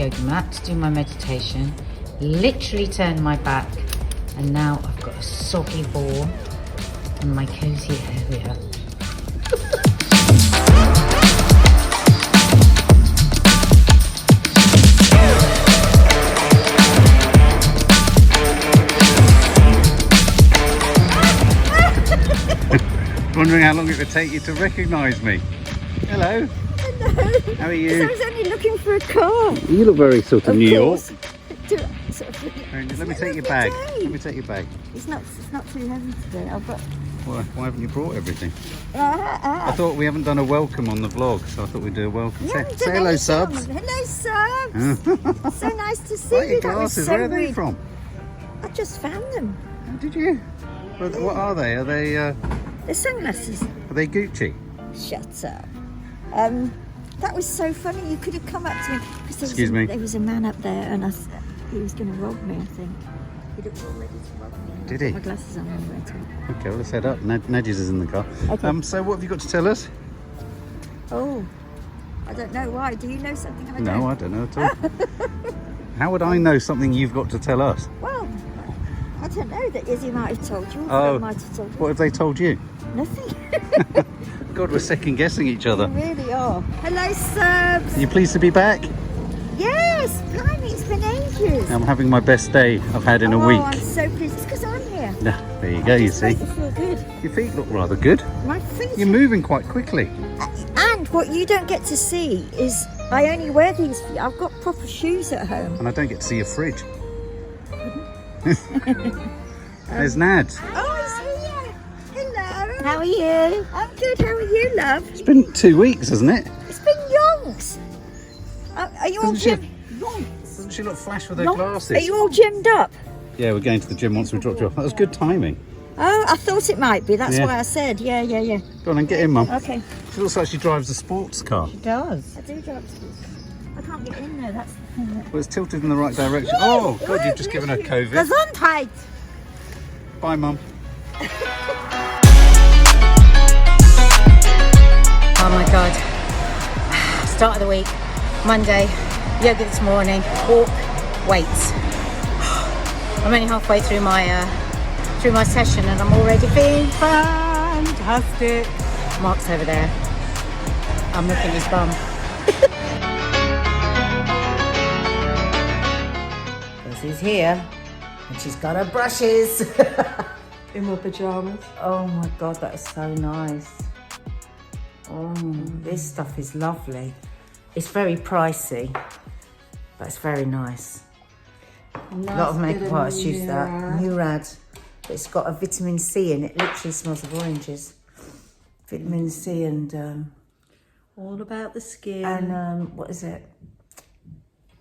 yoga mat to do my meditation, literally turned my back, and now I've got a soggy ball in my cosy area. Wondering how long it would take you to recognise me. Hello. Hello. How are you? I was only looking for a car. You look very sort of New York. Let me take your bag. Let me take your bag. It's not too heavy today. I've got. Why haven't you brought everything? I thought we haven't done a welcome on the vlog, so I thought we'd do a welcome. Say hello, subs. Hello, subs. So nice to see Like you. your glasses. Where are they from? I just found them. Oh, did you? What are they? Are they? They're sunglasses. Are they Gucci? Shut up. That was so funny. You could have come up to me. Excuse me. There was a man up there, and he was going to rob me. I think he looked all ready to rob me. Did he? My glasses on anyway too. Okay, well, let's head up. Nadia's is in the car. Okay. So what have you got to tell us? Oh, I don't know why. Do you know something I don't? No, I don't know at all. How would I know something you've got to tell us? Well, I don't know. That Izzy might have told you. Or Oh, might have told you. What have they told you? Nothing. God, we're second guessing each other. We really are. Hello, subs. Are you pleased to be back? Yes, blimey, it's been ages. I'm having my best day I've had in a week. I'm so pleased. It's because I'm here. Yeah, there you go, you see. I feel good. Your feet look rather good. My feet. You're moving quite quickly. And what you don't get to see is I only wear these. I've got proper shoes at home. And I don't get to see your fridge. There's Nad. Oh, he's here. Hello. How are you? I'm good. How are you, love? It's been 2 weeks, hasn't it? It's been yonks. Are you all Doesn't gym? Doesn't she look flash with her Yonks? glasses? Are you all gymmed up? Yeah, we're going to the gym once we dropped you off. That was good timing. Oh, I thought it might be. That's Yeah. why I said. Yeah. Go on and get in, Mum. Okay. She looks like she drives a sports car. She does. I do drive schools. I can't get in there. That's the thing. Well, it's tilted in the right direction. Oh, God, you've just given her COVID. Gesundheit. Bye, Mum. Oh my God. Start of the week, Monday, yoga this morning, walk, weights. I'm only halfway through my session and I'm already feeling fantastic. Mark's over there. I'm looking at his bum. She's here and she's got her brushes. In my pyjamas. Oh my God, that is so nice. Oh, this stuff is lovely. It's very pricey, but it's very nice. A lot of makeup artists use that. Murad. It's got a vitamin C in it. Literally smells of oranges. Vitamin C and All about the skin. and what is it?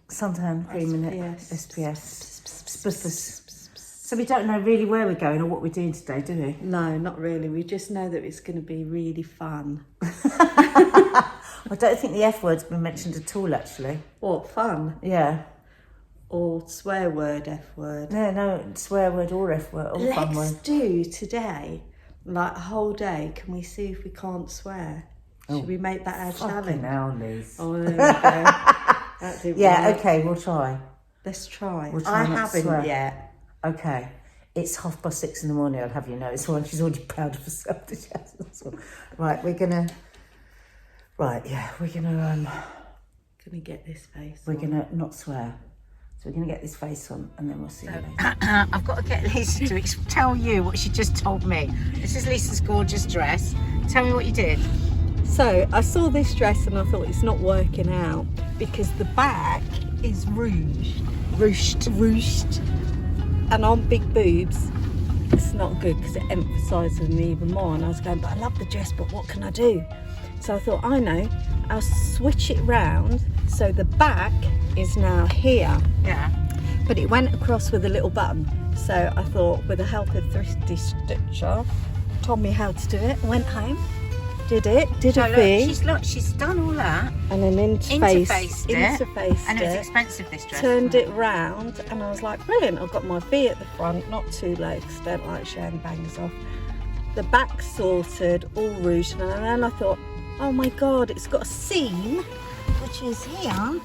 Suntan cream in it. SPS. SPF. So we don't know really where we're going or what we're doing today, do we? No, not really. We just know that it's going to be really fun. I don't think the F word's been mentioned at all, actually. What, fun? Yeah. Or swear word, F word. No, swear word or F word or fun Let's word. do today, like a whole day, can we see if we can't swear? Should we make that our Fucking challenge? hell, Liz. Oh, there we go. That didn't Yeah, work. okay, we'll try. Let's try. We'll try I not to haven't swear. yet. Okay. It's 6:30 in the morning, I'll have you know. It's one she's already proud of herself. Right, we're gonna Can we get this face? we're gonna not swear. So we're gonna get this face on and then we'll see you later. I've got to get Lisa to tell you what she just told me. This is Lisa's gorgeous dress. Tell me what you did. So I saw this dress and I thought it's not working out because the back is ruched, and on big boobs it's not good because it emphasises them even more. And I was going, but I love the dress, but what can I do? So I thought, I know, I'll switch it round so the back is now here. Yeah. But it went across with a little button. So I thought, with the help of Thrifty Stitcher, told me how to do it. Went home, did a V, She's done all that. and then Interfaced it. interfaced And it was it, expensive, this dress. turned wasn't it round, and I was like, brilliant. I've got my V at the front, not too low because I don't like showing bangers off. The back sorted, all ruched, and then I thought, oh my God, it's got a seam, which is here.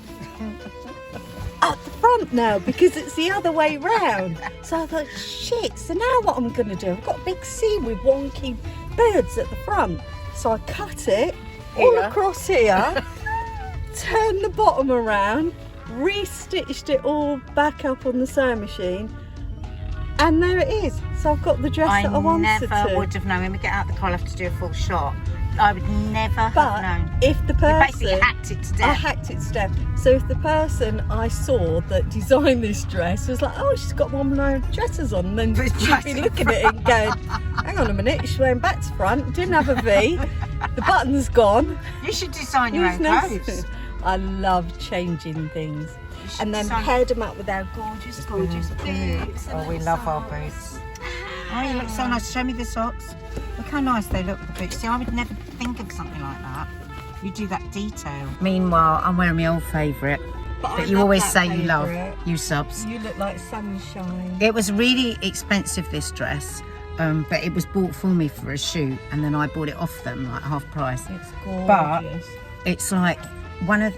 front now because it's the other way round. So I thought, shit, so now what I'm going to do? I've got a big seam with wonky birds at the front. So I cut it all across here, turned the bottom around, re-stitched it all back up on the sewing machine, and there it is. So I've got the dress that I wanted to. I never would have known. When we get out the car, I'll have to do a full shot. I would never have known. If the person, you basically hacked it to death. I hacked it to death. So if the person I saw that designed this dress was like, oh, she's got one of my dresses on, then you'd be looking at it and going, hang on a minute, she's wearing back to front, didn't have a V, the button's gone. You should design your own clothes. I love changing things. And then paired them up with our gorgeous boots. Oh, we love our boots. Oh, you look so nice. Show me the socks. Look how nice they look, the boots. See, I would never think of something like that. You do that detail. Meanwhile, I'm wearing my old favourite that you always say you love, you subs. You look like sunshine. It was really expensive, this dress, but it was bought for me for a shoot, and then I bought it off them, like half price. It's gorgeous. But it's like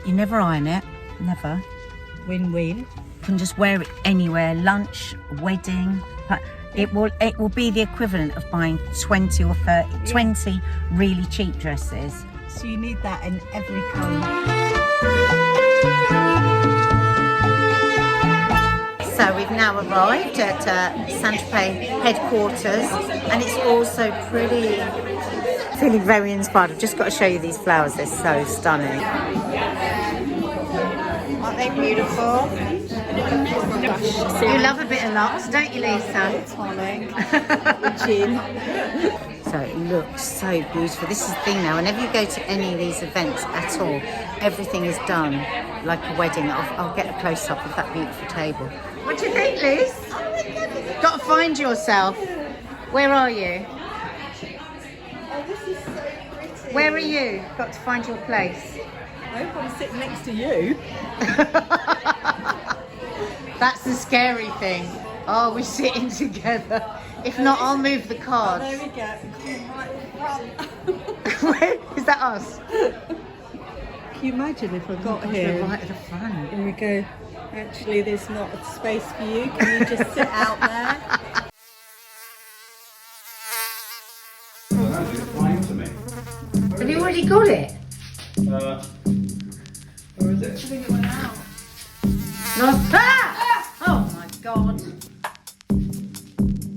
you never iron it, never. Win-win. You can just wear it anywhere, lunch, wedding. It will be the equivalent of buying 20 or 20 really cheap dresses. So you need that in every colour. So we've now arrived at Saint-Tropez headquarters, and it's also pretty. Feeling very inspired. I've just got to show you these flowers. They're so stunning. Aren't they beautiful? You love a bit of Lux, don't you, Lisa? So it looks so beautiful. This is the thing now, whenever you go to any of these events at all, everything is done like a wedding. I'll get a close-up of that beautiful table. What do you think, Liz? Got to find yourself. Where are you? Oh, this is so pretty. Where are you? Got to find your place. I hope I'm sitting next to you. That's the scary thing. Oh, we're sitting together. If not, I'll move the cards. There we go. Right Where is that us? Can you imagine if I got here? Right at the front. And we go, actually, there's not a space for you. Can you just sit out there? Have you already got it? Where is it? I think it went out. Oh my god.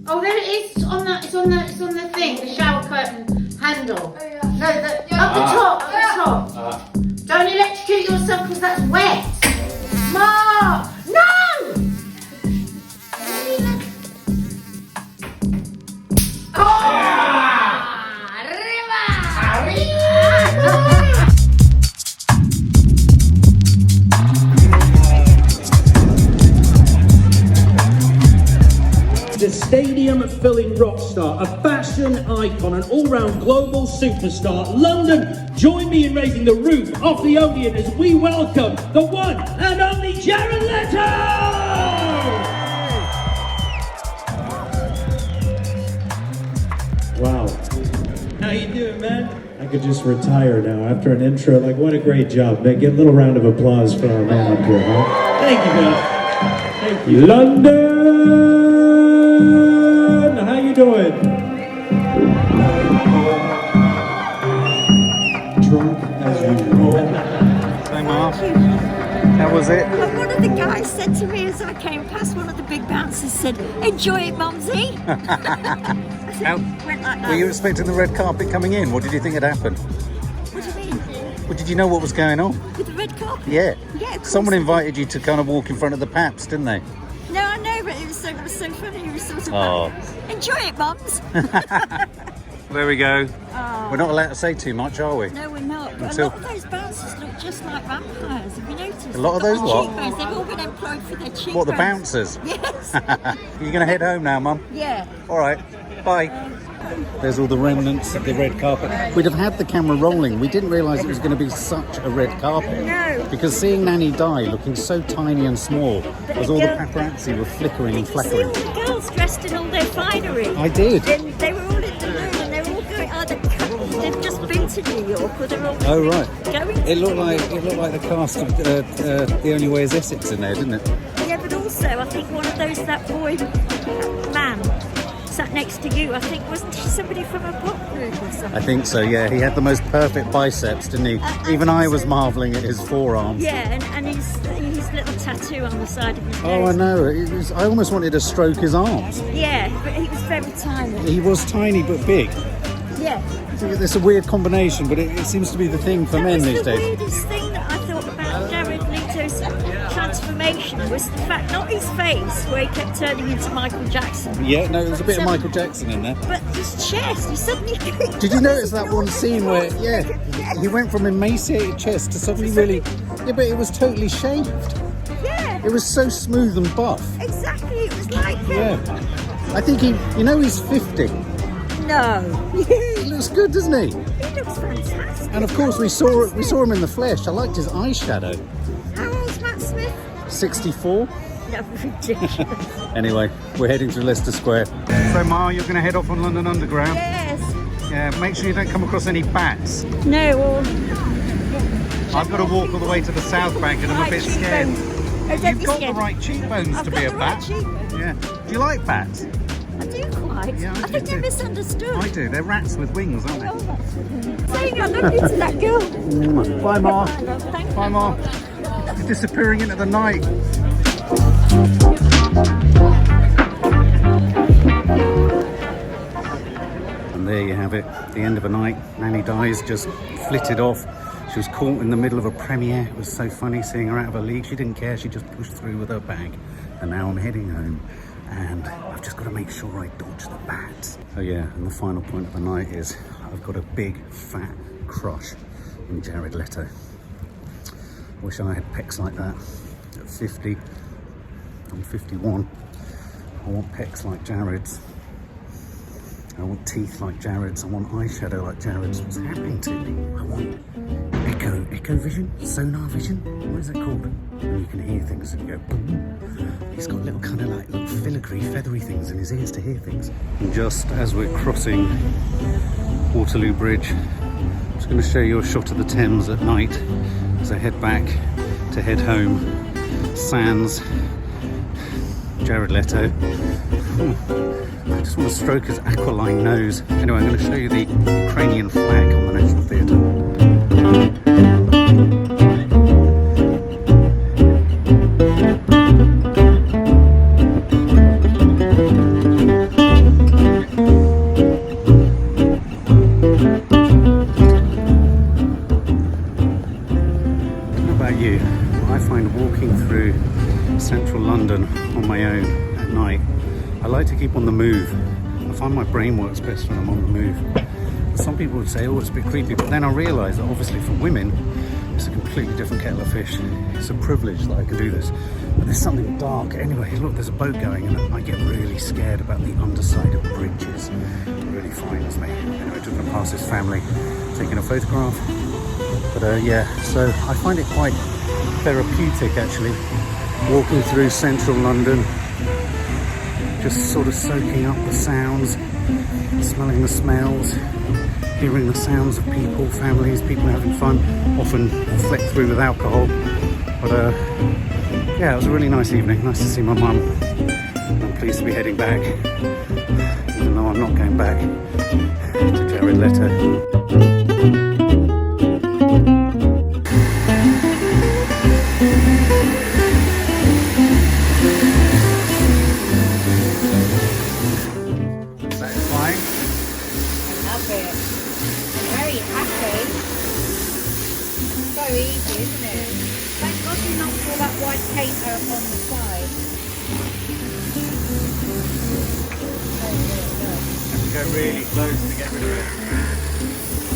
Oh, there it is. It's on the thing, the shower curtain handle. Oh, yeah. No, up the top. Don't electrocute yourself because that's wet. Ma! No! The stadium-filling rock star, a fashion icon, an all-round global superstar. London, join me in raising the roof off the Odeon as we welcome the one and only Jared Leto! Wow. How you doing, man? I could just retire now after an intro. Like, what a great job. Man, get a little round of applause for our man up here, huh? Thank you, man. Thank you. London! How you doing? Drunk as usual. Same ass. How was it? And one of the guys said to me as I came past, one of the big bouncers said, "Enjoy it, Mumsy." Were you expecting the red carpet coming in? What did you think had happened? What do you mean? Well, did you know what was going on? With the red carpet? Yeah. Yeah, of course. Someone invited you to kind of walk in front of the Paps, didn't they? No, I know, but it was so funny. It was sort of Oh. like, enjoy it, Mums. There we go. Oh. We're not allowed to say too much, are we? No, we're not. But Until- a lot of those bouncers look just like vampires. Have you noticed? A lot of those what? Cheekbones. They've all been employed for their cheekbones. What, the bouncers? Yes. You're going to head home now, Mum? Yeah. All right. Bye. There's all the remnants of the red carpet. We'd have had the camera rolling. We didn't realise it was going to be such a red carpet. No. Because seeing Nanny die looking so tiny and small as all the paparazzi were flickering and Did you see flackering. all the girls dressed in all their finery? I did. Then they were all in the room and they were all going either they've just been to New York or they're all Oh right. going to It looked like the cast of The Only Way Is Essex in there, didn't it? also, I think one of those, that boy, man, sat next to you, I think, wasn't he somebody from a pop group or something? I think so, yeah. He had the most perfect biceps, didn't he? Even I was marvelling at his forearms. Yeah, and his little tattoo on the side of his nose. Oh, I know. I almost wanted to stroke his arms. Yeah, but he was very tiny. He was tiny but big. Yeah. It's a weird combination, but it seems to be the thing for men these The days. weirdest thing that I thought about Jared Leto's transformation was the fact, not his face, where he kept turning into Michael Jackson, Yeah, no, there's a bit of Michael Jackson in there. but his chest. He suddenly. Did you notice that one scene where, he went from emaciated chest to suddenly really, but it was totally shaved. Yeah, It was so smooth and buff. exactly. It was like. I think he's 50. No. He looks good, doesn't he? He looks fantastic. And of course, we saw him in the flesh. I liked his eyeshadow. How old's Matt Smith? 64. No, ridiculous. Anyway, we're heading to Leicester Square. So, Ma, you're going to head off on London Underground. Yes. Yeah, make sure you don't come across any bats. No, well. I've got to walk all the way to the South Bank, and I'm a bit scared. You've got the right cheekbones to be a bat. Yeah. Do you like bats? I do quite. Yeah, I do think they're too. misunderstood. I do. They're rats with wings, aren't they? Saying I love you to that girl. Bye, Ma. Thank you. Bye, Ma. You're disappearing into the night. And there you have it. The end of a night. Nanny dies, just flitted off. She was caught in the middle of a premiere. It was so funny seeing her out of her league. She didn't care. She just pushed through with her bag. And now I'm heading home. And I've just got to make sure I dodge the bats. Oh yeah, and the final point of the night is I've got a big fat crush on Jared Leto. Wish I had pecs like that at 50. I'm 51. I want pecs like Jared's. I want teeth like Jared's. I want eyeshadow like Jared's. What's happening to me? I want echo vision, sonar vision. What is it called? When you can hear things and you go boom. He's got little kind of like little filigree, feathery things in his ears to hear things. And just as we're crossing Waterloo Bridge, I'm just going to show you a shot of the Thames at night as I head back to head home. Sans Jared Leto. I just want to stroke his aquiline nose. Anyway, I'm going to show you the Ukrainian flag on the National Theatre. I find walking through central London on my own at night, I like to keep on the move. I find my brain works best when I'm on the move. Some people would say, oh, it's a bit creepy, but then I realise that obviously for women, it's a completely different kettle of fish. It's a privilege that I can do this. But there's something dark. Anyway, look, there's a boat going and I get really scared about the underside of bridges. It really frightens me. Anyway, just going to pass this family taking a photograph. But yeah, so I find it quite therapeutic actually, walking through central London, just sort of soaking up the sounds, smelling the smells, hearing the sounds of people, families, people having fun, often fleck through with alcohol. But yeah, it was a really nice evening. Nice to see my mum. I'm pleased to be heading back, even though I'm not going back to Jared Leto. Go really close to get rid of it.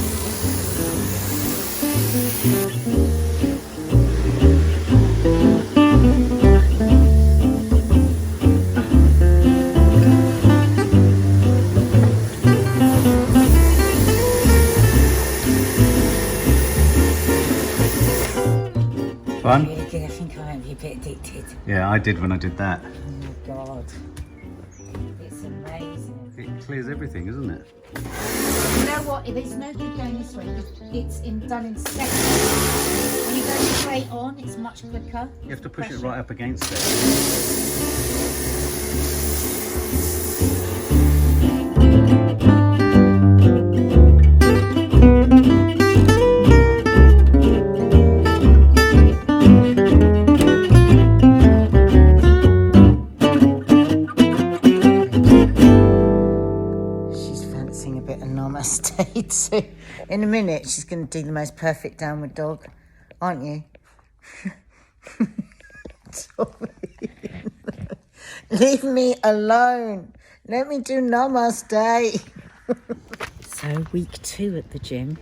Fun? Really good. I think I might be a bit addicted. Yeah, I did when I did that. Oh my god. It's amazing. It clears everything, isn't it? You know what? It's no good going this way because it's done in sections. When you go straight on, it's much quicker. You have to push it right up against it. So in a minute, she's going to do the most perfect downward dog, aren't you? Leave me alone. Let me do namaste. So week 2 at the gym.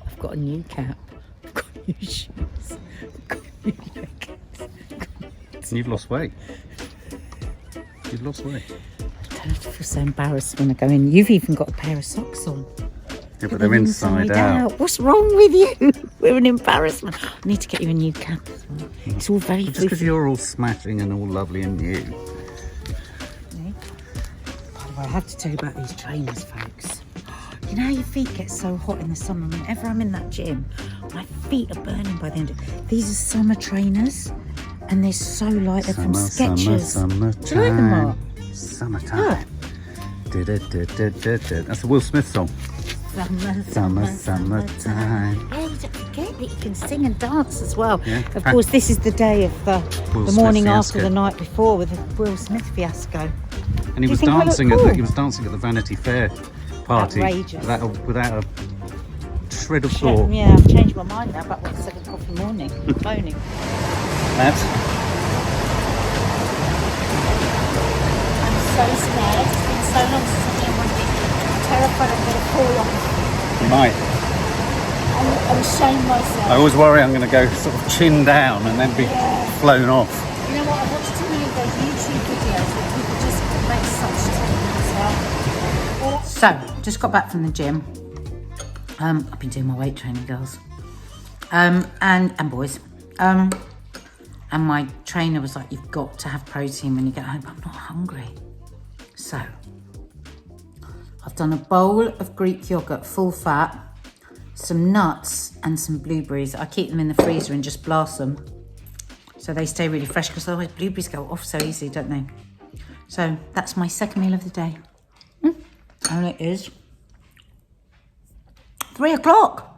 I've got a new cap. I've got new shoes. I've got new leggings. You've lost weight. You've lost weight. I feel so embarrassed when I go in. You've even got a pair of socks on. Yeah, but they're inside out. What's wrong with you? We're an embarrassment. I need to get you a new cap as well. It's all very Just because you're all smashing and all lovely and new. By the way, I have to tell you about these trainers, folks. You know how your feet get so hot in the summer? Whenever I'm in that gym, my feet are burning by the end of it. These are summer trainers, and they're so light. They're from Skechers. Summertime. Do you like them, Mark? Summertime. That's a Will Smith song. Summertime. Hey, don't forget that you can sing and dance as well. Yeah. Of course, this is the day of the morning Smith after fiasco. the night before with the Will Smith fiasco. And he was think I look dancing cool? he was dancing at the Vanity Fair party Outrageous. without a shred of thought. Yeah, I've changed my mind now about what 7 o'clock in the morning. Moaning. That's I'm so scared. It's been so long since I've done one thing. I'm terrified I'm going to fall off. you might. I'm ashamed myself. I always worry I'm going to go sort of chin down and then be flown off. You know what? I watched too many of those YouTube videos where people just make such themselves. So, just got back from the gym. I've been doing my weight training, girls. And boys. And my trainer was like, you've got to have protein when you get home. I'm not hungry. So, I've done a bowl of Greek yogurt, full fat, some nuts and some blueberries. I keep them in the freezer and just blast them so they stay really fresh, because otherwise blueberries go off so easily, don't they? So that's my second meal of the day. And it is 3 o'clock.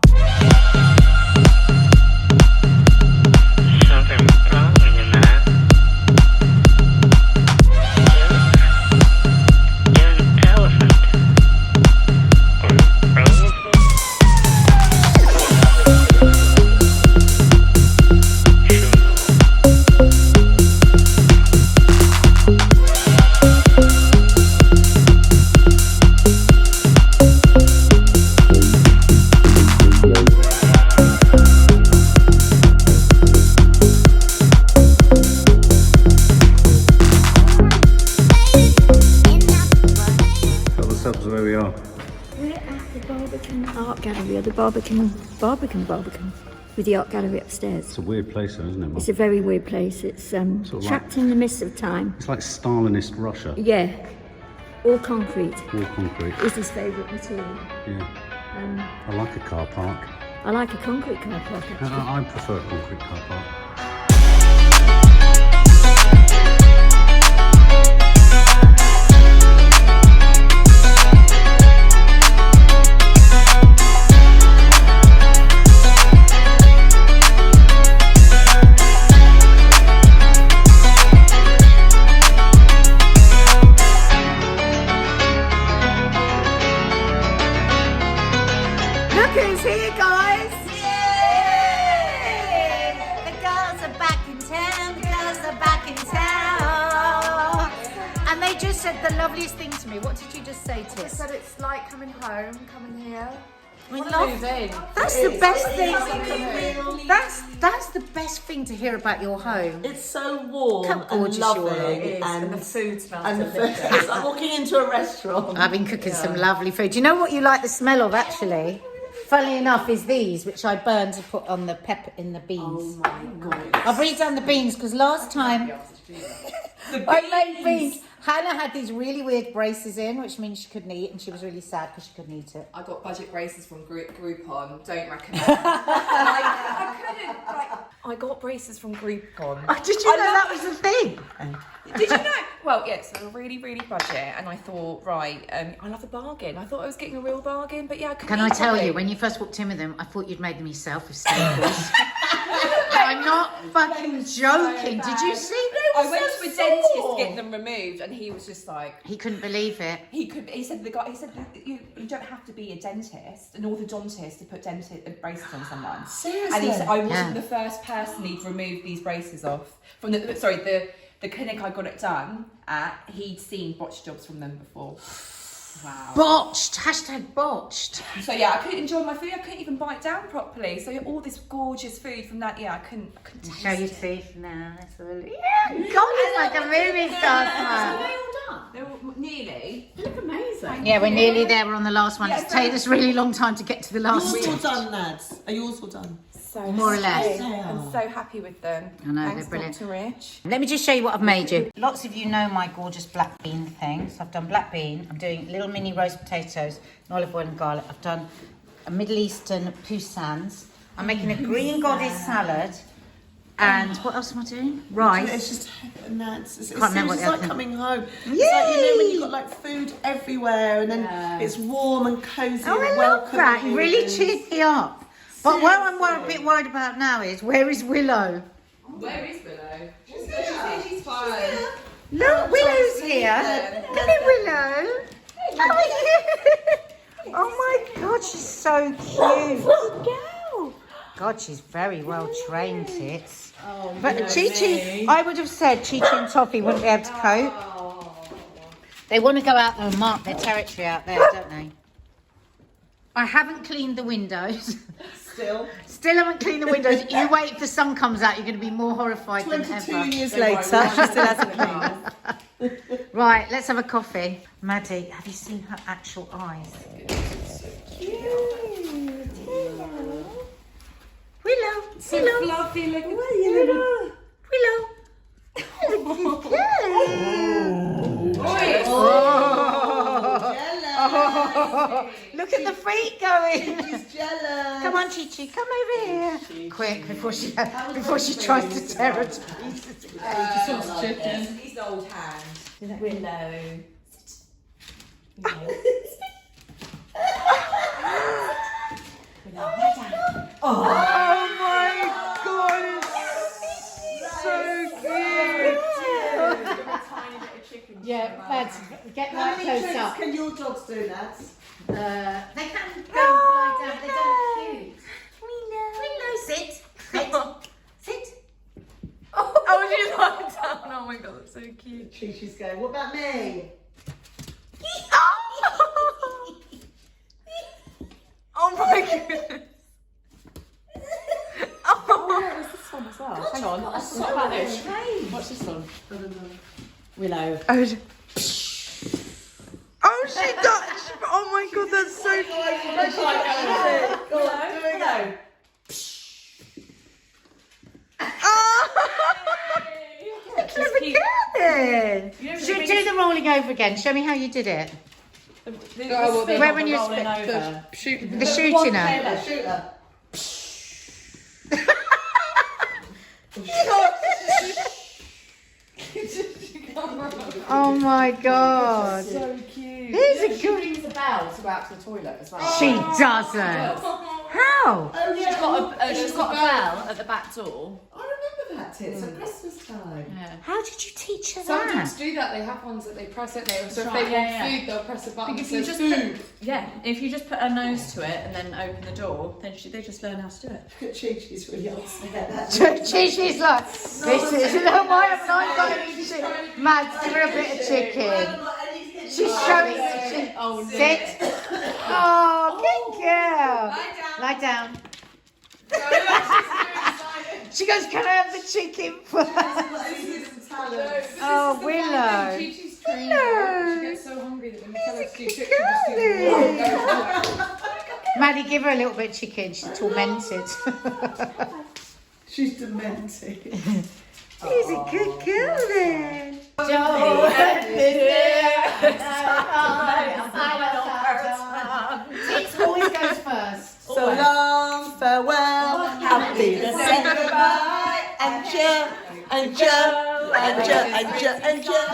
Where we are. We're at the Barbican Art Gallery, or the Barbican with the art gallery upstairs. It's a weird place though, isn't it, Mum? It's a very weird place. It's trapped in the midst of time. It's like Stalinist Russia. Yeah, all concrete. All concrete. Is his favourite material. Yeah. I like a car park. I like a concrete car park actually. I prefer a concrete car park. Look who's here, guys! Yay! The girls are back in town. The girls are back in town. And they just said the loveliest thing to me. What did you just say to us? Said it's like coming home, coming here. We love That's the best thing. That's the best thing to hear about your home. It's so warm How and gorgeous you are. loving, And the food smells and the delicious. food. It's like walking into a restaurant. I've been cooking some lovely food. Do you know what you like the smell of, actually? Funnily enough, is these, which I burned to put on the pepper in the beans. Oh my god! I've redone the beans because last time I made beans. Hannah had these really weird braces in, which means she couldn't eat, and she was really sad because she couldn't eat it. I got budget braces from Groupon. Don't recommend. I couldn't. I got braces from Groupon. Did you know that was a thing? Did you know? Well, yes, they were really, really budget, and I thought, right, I love a bargain. I thought I was getting a real bargain, but yeah, I couldn't. Can I tell you, when you first walked in with them, I thought you'd made them yourself with staples. I'm not fucking joking. Did you see? I went to a dentist to get them removed, and he was just like, he couldn't believe it. He said you don't have to be a dentist, an orthodontist, to put braces on someone. Seriously? And he said I wasn't the first person he'd removed these braces off from the clinic I got it done at. He'd seen botched jobs from them before. Wow. Botched. Hashtag botched. So yeah, I couldn't enjoy my food. I couldn't even bite down properly. So all this gorgeous food from Nadia, I couldn't taste Show your teeth now. That's all. Yeah, God, it's like a movie star smile. Are they all done? They're nearly. They look amazing. Yeah, we're nearly there. We're on the last one. It's taken us a really long time to get to the last Yours one. all done, lads? Are yours all done? So More or less. I'm so happy with them. I know, Thanks, they're brilliant. Dr. Rich. Let me just show you what I've made you. Lots of you know my gorgeous black bean thing. So I've done black bean. I'm doing little mini roast potatoes, and olive oil and garlic. I've done a Middle Eastern poussins. I'm making a green goddess salad. And what else am I doing? Rice. It's just nuts. It Can't remember what seems the like other coming home. Yay! It's like, you know, when you've got like food everywhere and then it's warm and cosy Oh, and I love that. welcoming. Really cheered me up. But what I'm a bit worried about now is, where is Willow? Where is Willow? She's fine. Look, Willow's here. Look at Willow. How are you? Oh my God, she's so cute. God, she's very well trained, tits. But Chi-Chi, I would have said Chi-Chi and Toffee wouldn't be able to cope. They want to go out there and mark their territory out there, don't they? I haven't cleaned the windows. Still haven't cleaned the windows. You wait if the sun comes out, you're going to be more horrified than ever. 22 years later, she still hasn't cleaned. Right, let's have a coffee. Maddie, have you seen her actual eyes? Willow, Fluffy, look at Willow. Look at the feet going. She's jealous. Come on, Chi-Chi, come over here. Quick, before she tries to tear her to pieces. These old hands. Willow. Oh my God, it's so cute. Yeah, lads, get How right many close tricks up. can your dogs do, lads? They can go lie down, but they're cute. Willow, sit. Sit. Oh, she's lying down. Oh my God, that's so cute. She's going, what about me? Oh my goodness. Oh, there's this one as well. Hang on. What's this one? Willow. Oh, she does. Oh my God, that's so cute. Go on, do it again. Clever girl then. Should we do the rolling over again? Show me how you did it. Where when you the shooting her. Shoot her. Oh my God. So cute. He's a She good. rings the bell to go out to the toilet as well. She doesn't. How? Oh, yeah. She's got a bell at the back door. I remember that, Tits, at Christmas time. How did you teach her Some that? dogs do that. They have ones that they press it. So if right, they yeah, want food, they'll press a button that If you says just food. if you just put her nose to it and then open the door, then they just learn how to do it. Chi-Chi's really upset. She's like, this is why haven't I got any chicken? Mads, give her a bit of chicken. She's showing the chicken. Oh, no. Sit. Oh, good girl. Lie down. She goes, can I have the chicken first? Oh, Willow. Chi-Chi's trained her. She gets so hungry that when we tell her to do chicken, she just do Maddie, give her a little bit of chicken. She's tormented. She's demented. She's a good girl then. It always goes first. So long, farewell, happy to say goodbye, and Joe, and Joe, and Joe, and Joe, and Joe.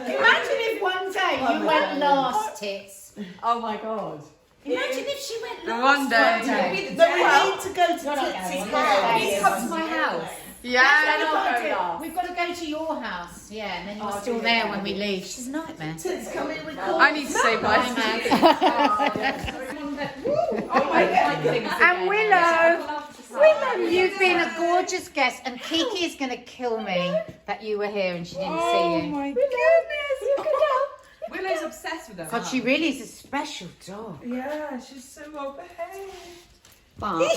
Imagine if one day you went last, Tits. Oh my god. Imagine if she went last One day. one day. No, we need to go to Tits's house. Please come to my house. Yeah, That's and what I'll we've go got to last. do. We've got to go to your house. Yeah, and then you're Oh, still dear. there when we leave. She's a nightmare. Tits, come in with coffee. I need to say bye. Oh my god. And Willow, you've been a gorgeous guest, and Kiki is going to kill me that you were here and she didn't see you. my goodness. Look at her. Willow's obsessed with her. God, she really is a special dog. Yeah, she's so well behaved. But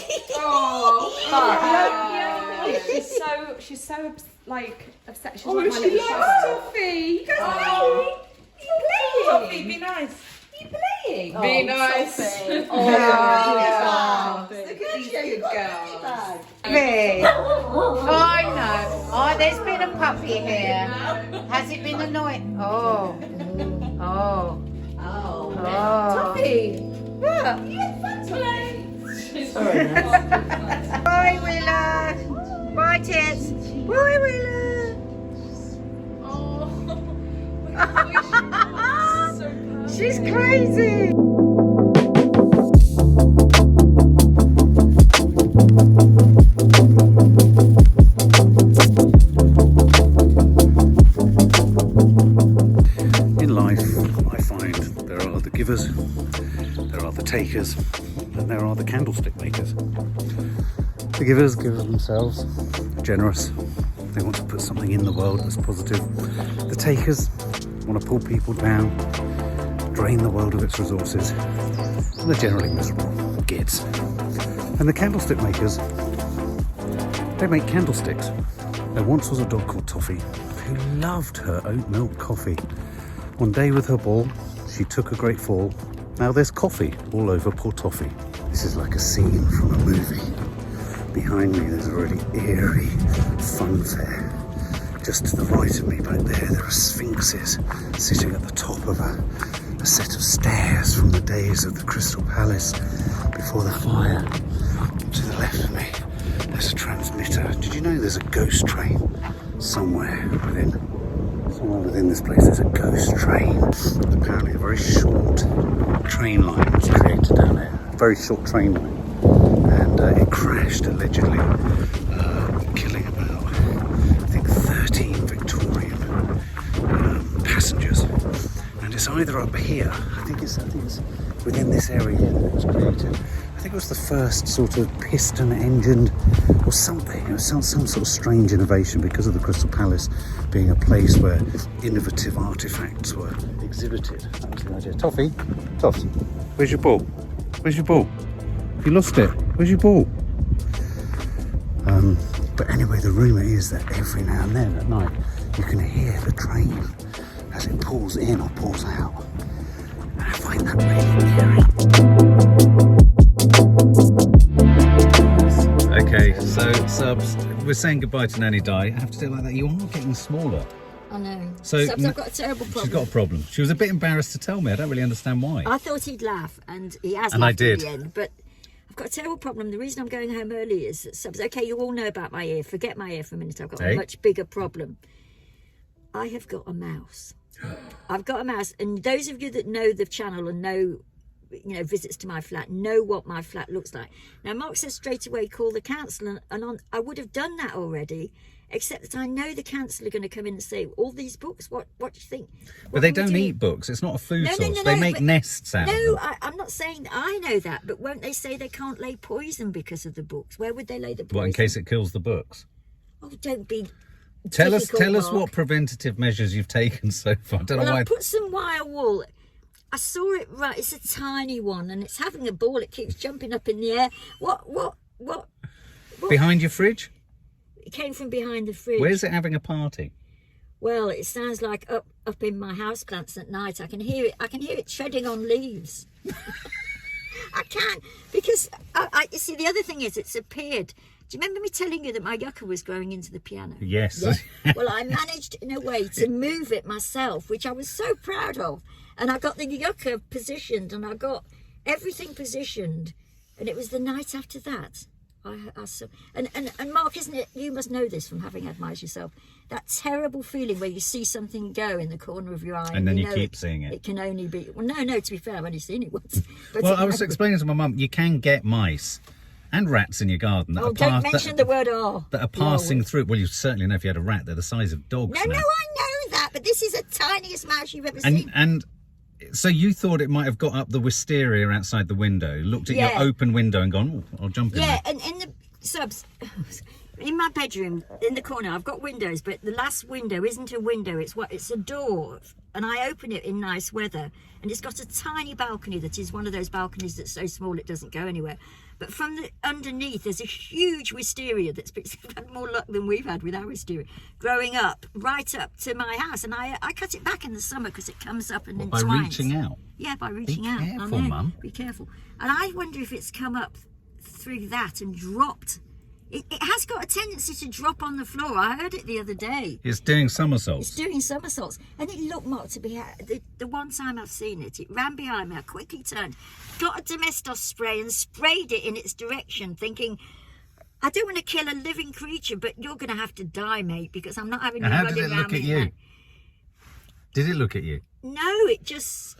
She's so like upset. She's Oh, like my she little loves Toffee. You guys are playing. You playing? Toffee, be nice. You playing? Be nice. Oh, yeah. look at you, got a bag. Oh, I know. Oh, there's been a puppy here. Has it been annoying? Oh. Oh. Oh. Toffee. Yeah. You had fun today. Bye, Willow. Bye, Tits. Bye, Willow. Oh. She's crazy. In life, I find there are the givers, there are the takers, and there are the candlestick makers. The givers give of themselves, generous. They want to put something in the world that's positive. The takers want to pull people down, drain the world of its resources. And they're generally miserable gits. And the candlestick makers, they make candlesticks. There once was a dog called Toffee who loved her oat milk coffee. One day with her ball, she took a great fall. Now there's coffee all over poor Toffee. This is like a scene from a movie. Behind me there's a really eerie fun fair. Just to the right of me back there are sphinxes sitting at the top of a set of stairs from the days of the Crystal Palace before the fire. To the left of me there's a transmitter. Did you know there's a ghost train somewhere within this place? There's a ghost train. Apparently a very short train line was created down there. A very short train line. And it crashed allegedly, killing about, I think, 13 Victorian passengers. And it's either up here, I think it's within this area here that it was created. I think it was the first sort of piston-engined or something. It was some sort of strange innovation because of the Crystal Palace being a place where innovative artifacts were exhibited. That was the idea. Toffee, Toffs, where's your ball? Where's your ball? You lost it. Where's your ball? But anyway, the rumour is that every now and then at night you can hear the train as it pulls in or pulls out. And I find that really eerie. Okay, so subs, we're saying goodbye to Nanny Di. I have to say it like that. You are getting smaller. I know. So Subs, I've got a terrible problem. She's got a problem. She was a bit embarrassed to tell me. I don't really understand why. I thought he'd laugh, and he has And I laughed did. at the end, but I've got a terrible problem. The reason I'm going home early is that Subs, okay, you all know about my ear. Forget my ear for a minute. I've got Hey. a much bigger problem. I have got a mouse. I've got a mouse, and those of you that know the channel and know, visits to my flat, know what my flat looks like. Now, Mark says straight away, call the council, and I would have done that already, except that I know the council are going to come in and say, all these books, what do you think? But they don't eat books. It's not a food source. They make nests out of them. No, I'm not saying that. I know that, but won't they say they can't lay poison because of the books? Where would they lay the poison? What, in case it kills the books? Oh, don't be Tell us difficult, what Mark. preventative measures you've taken so far. I don't know Well, why. I put some wire wool. I saw it right. It's a tiny one, and it's having a ball. It keeps jumping up in the air. What? Behind your fridge? It came from behind the fridge. Where's it having a party? Well, it sounds like up in my houseplants at night. I can hear it. I can hear it treading on leaves. I can't, because you see, the other thing is it's appeared Do you remember me telling you that my yucca was growing into the piano? Yes. Yeah. Well, I managed in a way to move it myself, which I was so proud of. And I got the yucca positioned, and I got everything positioned. And it was the night after that. I saw, and Mark, isn't it? You must know this from having had mice yourself. That terrible feeling where you see something go in the corner of your eye, And then you know keep seeing it. It can only be. Well, no. To be fair, I've only seen it once. But Well, I was explaining to my mum, you can get mice and rats in your garden that don't mention the word "r." that are passing through. Well, you certainly know if you had a rat, they're the size of dogs. No, now. I know that, but this is the tiniest mouse you've ever seen. And so you thought it might have got up the wisteria outside the window, looked at your open window and gone, oh, I'll jump in there. And in the subs, in my bedroom, in the corner, I've got windows, but the last window isn't a window, it's a door. And I open it in nice weather, and it's got a tiny balcony that is one of those balconies that's so small it doesn't go anywhere. But from the underneath, there's a huge wisteria that's had more luck than we've had with our wisteria, growing up right up to my house. And I cut it back in the summer because it comes up and entwines. By reaching out? Yeah, by reaching out. Be careful, Mum. Be careful. And I wonder if it's come up through that and dropped. It has got a tendency to drop on the floor. I heard it the other day. It's doing somersaults. It's doing somersaults. And it looked, Mark, to be... The one time I've seen it, it ran behind me. I quickly turned, got a domestos spray and sprayed it in its direction, thinking, I don't want to kill a living creature, but you're going to have to die, mate, because I'm not having you running around me. How did it look at you? Did it look at you? No, it just...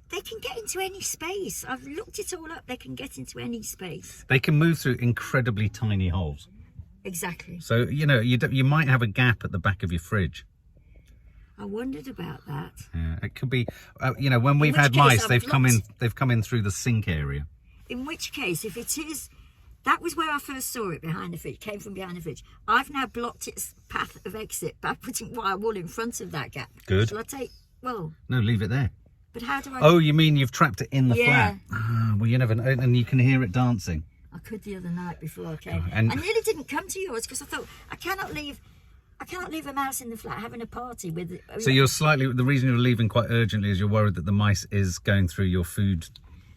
They can get into any space. I've looked it all up. They can get into any space. They can move through incredibly tiny holes. Exactly. So, you know, you might have a gap at the back of your fridge. I wondered about that. Yeah, it could be, you know, when we've had mice, they've come in through the sink area. In which case, if it is, that was where I first saw it behind the fridge, came from behind the fridge. I've now blocked its path of exit by putting wire wool in front of that gap. Good. Shall I take, well... No, leave it there. But how do I... Oh, you mean you've trapped it in the flat? Ah, well, you never know, and you can hear it dancing. I could the other night before I came. And I nearly didn't come to yours because I thought, I cannot leave a mouse in the flat having a party with... So you're the reason you're leaving quite urgently is you're worried that the mice is going through your food.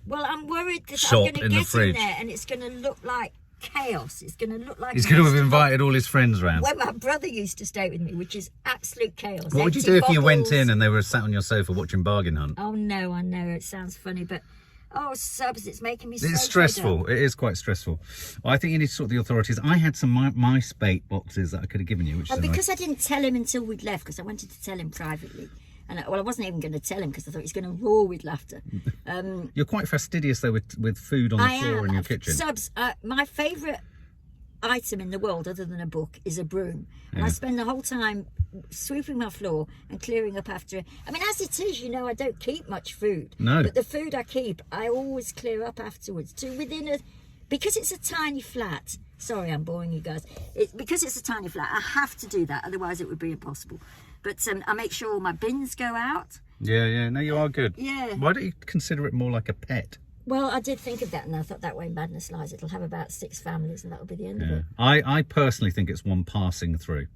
Well, I'm worried that shop I'm going to in the get fridge. in there and it's going to look like chaos. It's going to look like... He's going to have invited all his friends round. Where my brother used to stay with me, which is absolute chaos. What would you do if you went in and they were sat on your sofa watching Bargain Hunt? Oh no, I know, it sounds funny, but subs, it's making me so It's stressful. It is quite stressful. Well, I think you need to sort the authorities. I had some mice bait boxes that I could have given you. Because I didn't tell him until we'd left, because I wanted to tell him privately. And I wasn't even going to tell him because I thought he's going to roar with laughter. You're quite fastidious though with food on the floor in your kitchen. Subs, my favourite item in the world other than a book is a broom. And I spend the whole time sweeping my floor and clearing up after it. I mean, as it is, you know, I don't keep much food. No. But the food I keep, I always clear up afterwards. Because it's a tiny flat. Sorry, I'm boring you guys. Because it's a tiny flat, I have to do that. Otherwise, it would be impossible. But I make sure all my bins go out. Yeah. No, you are good. Yeah. Why don't you consider it more like a pet? Well, I did think of that, and I thought that way madness lies. It'll have about 6 families, and that'll be the end of it. I personally think it's one passing through.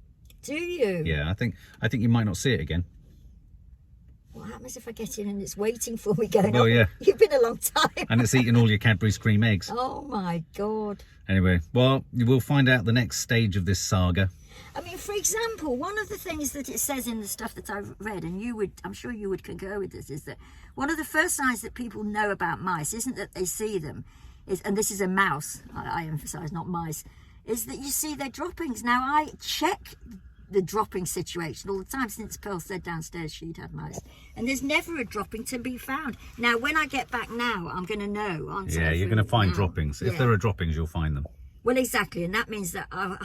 Do you? Yeah, I think you might not see it again. What happens if I get in and it's waiting for me going, well, yeah. You've been a long time. And it's eating all your Cadbury's cream eggs. Oh, my God. Anyway, well, we'll find out the next stage of this saga. I mean, for example, one of the things that it says in the stuff that I've read, and I'm sure you would concur with this, is that one of the first signs that people know about mice isn't that they see them, and this is a mouse, I emphasise, not mice, is that you see their droppings. Now, I check the dropping situation all the time since Pearl said downstairs she'd had mice, and there's never a dropping to be found. Now, when I get back now, I'm going to know, aren't I? Yeah, you're going to find droppings. If there are droppings, you'll find them. Well, exactly, and that means that I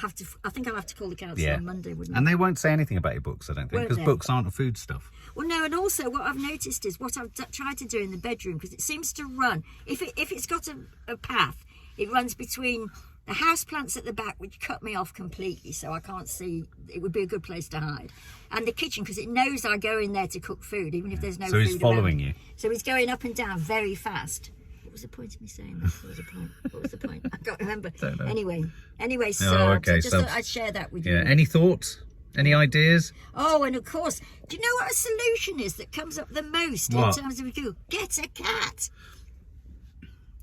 think I'll have to call the council on Monday, wouldn't I? And they won't say anything about your books, I don't think, because books aren't food stuff. Well, no, and also what I've noticed is what I've tried to do in the bedroom, because it seems to run, if it's got a path, it runs between the house plants at the back, which cut me off completely, so I can't see. It would be a good place to hide, and the kitchen, because it knows I go in there to cook food, even if there's no food. So he's following you. So he's going up and down very fast. What was the point of me saying that? What was the point? I can't remember. Don't know. Anyway, so I just thought I'd share that with you. Yeah. Any thoughts? Any ideas? Oh, and of course, do you know what a solution is that comes up the most in terms of Google? Get a cat.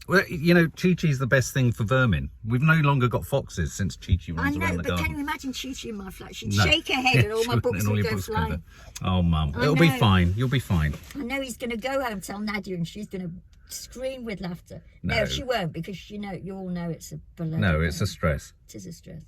Well, you know, Chi-Chi's the best thing for vermin. We've no longer got foxes since Chi-Chi I runs around know, the but garden. can you imagine Chi-Chi in my flat? She'd No. shake her head and all my Sure, books and all would your go books go flying. there. Oh, Mum, I it'll be know. fine. You'll be fine. I know he's going to go home, tell Nadia, and she's going to scream with laughter. No. No, she won't, because you all know it's a balloon. No, it's a stress. It is a stress.